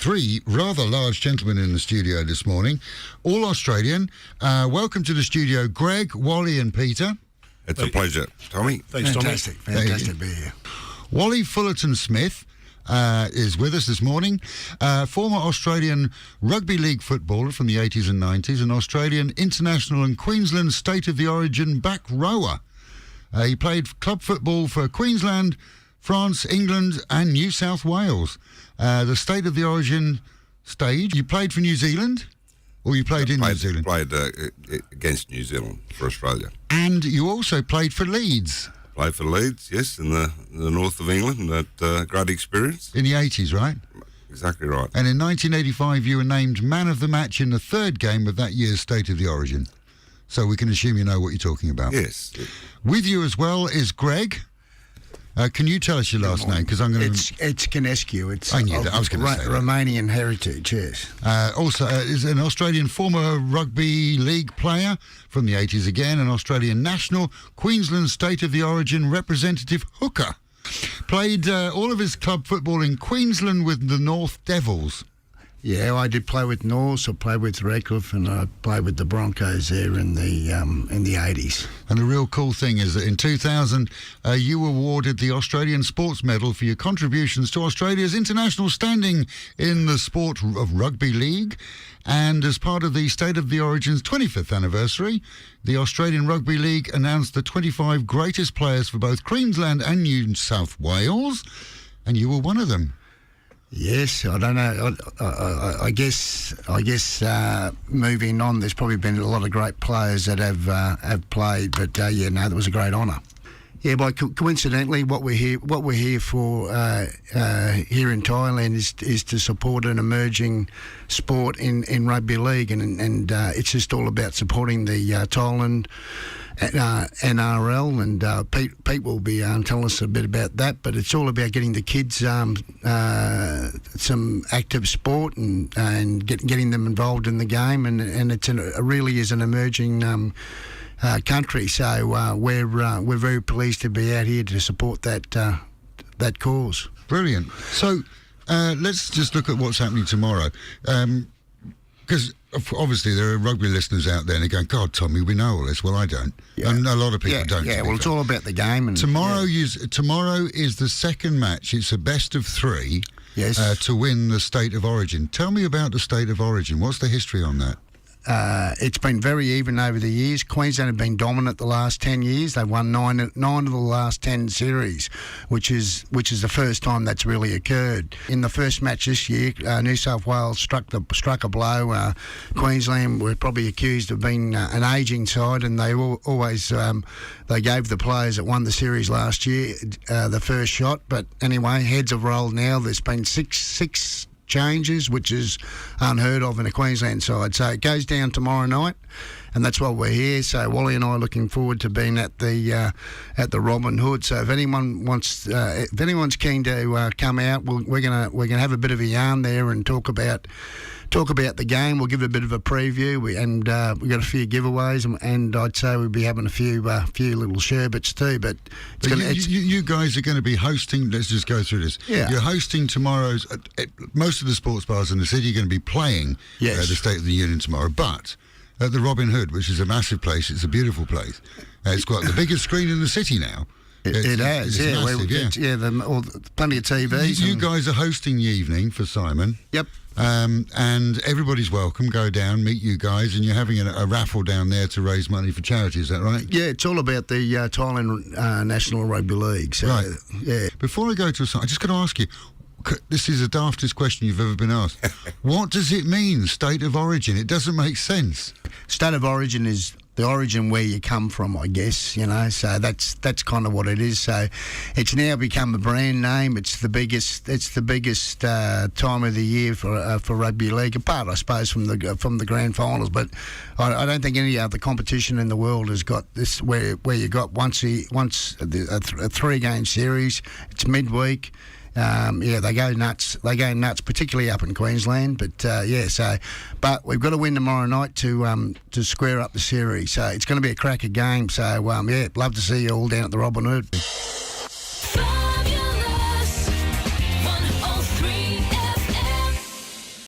three rather large gentlemen in the studio this morning, all Australian. Welcome to the studio, Greg, Wally and Peter. It's a pleasure, Tommy. Thanks, Tommy. Fantastic to be here. Wally Fullerton-Smith is with us this morning. Former Australian rugby league footballer from the 80s and 90s, an Australian international and Queensland state of the origin back rower. He played club football for Queensland, France, England and New South Wales. The state of the origin stage. You played for New Zealand? Or you played New Zealand? Played against New Zealand for Australia. And you also played for Leeds? Played for Leeds, yes, in the north of England. That great experience. In the 80s, right? Exactly right. And in 1985, you were named man of the match in the third game of that year's State of the Origin. So we can assume you know what you're talking about. Yes. With you as well is Greg. Can you tell us your last name? Because I'm going to. It's Canescu. I knew that. I was going to say that. Romanian heritage. Yes. Also, is an Australian former rugby league player from the 80s again, an Australian national Queensland state of the origin representative hooker. Played all of his club football in Queensland with the North Devils. Yeah, I did play with Norse. I played with Redcliffe, and I played with the Broncos there in the 80s. And the real cool thing is that in 2000, you were awarded the Australian Sports Medal for your contributions to Australia's international standing in the sport of rugby league. And as part of the State of the Origin's 25th anniversary, the Australian Rugby League announced the 25 greatest players for both Queensland and New South Wales, and you were one of them. Yes, I don't know. I guess moving on, there's probably been a lot of great players that have played, but that was a great honour. Yeah, by coincidentally, what we're here for here in Thailand is to support an emerging sport in rugby league, and it's just all about supporting the Thailand NRL, and Pete will be telling us a bit about that. But it's all about getting the kids some active sport and getting them involved in the game, and it's really is an emerging country. So we're very pleased to be out here to support that cause. Brilliant. So let's just look at what's happening tomorrow. Because obviously there are rugby listeners out there and they're going, God, Tommy, we know all this. Well, I don't. Yeah. And a lot of people don't. Yeah, well, it's all about the game. And tomorrow is the second match. It's a best of three. Yes. To win the State of Origin. Tell me about the State of Origin. What's the history on that? It's been very even over the years. Queensland have been dominant the last 10 years. They've won nine of the last 10 series, which is the first time that's really occurred. In the first match this year, New South Wales struck a blow. Queensland were probably accused of being an ageing side, and they always they gave the players that won the series last year the first shot. But anyway, heads have rolled now. There's been six changes, which is unheard of in a Queensland side. So it goes down tomorrow night, and that's why we're here. So Wally and I are looking forward to being at the Robin Hood. So if anyone's keen to come out, we're gonna have a bit of a yarn there and talk about the game. We'll give a bit of a preview, and we've got a few giveaways, and I'd say we'll be having a few little sherbets too. But you guys are going to be hosting. Let's just go through this. Yeah. You're hosting tomorrow's. Most of the sports bars in the city are going to be playing the State of the Union tomorrow, but at the Robin Hood, which is a massive place, it's a beautiful place. It's got the biggest screen in the city now. It has, massive, plenty of TVs. You guys are hosting the evening for Simon. Yep. And everybody's welcome. Go down, meet you guys, and you're having a raffle down there to raise money for charity. Is that right? Yeah, it's all about the Thailand National Rugby League. So, right. Yeah. Before I go to I just got to ask you. This is the daftest question you've ever been asked. What does it mean, State of Origin? It doesn't make sense. State of Origin is the origin where you come from, I guess, so that's kind of what it is. So it's now become a brand name. It's the biggest time of the year for rugby league, apart, I suppose, from the grand finals. But I don't think any other competition in the world has got this where you got once a 3-game series. It's midweek. They go nuts. They go nuts, particularly up in Queensland. But we've got to win tomorrow night to square up the series. So it's going to be a cracker game. So love to see you all down at the Robin Hood.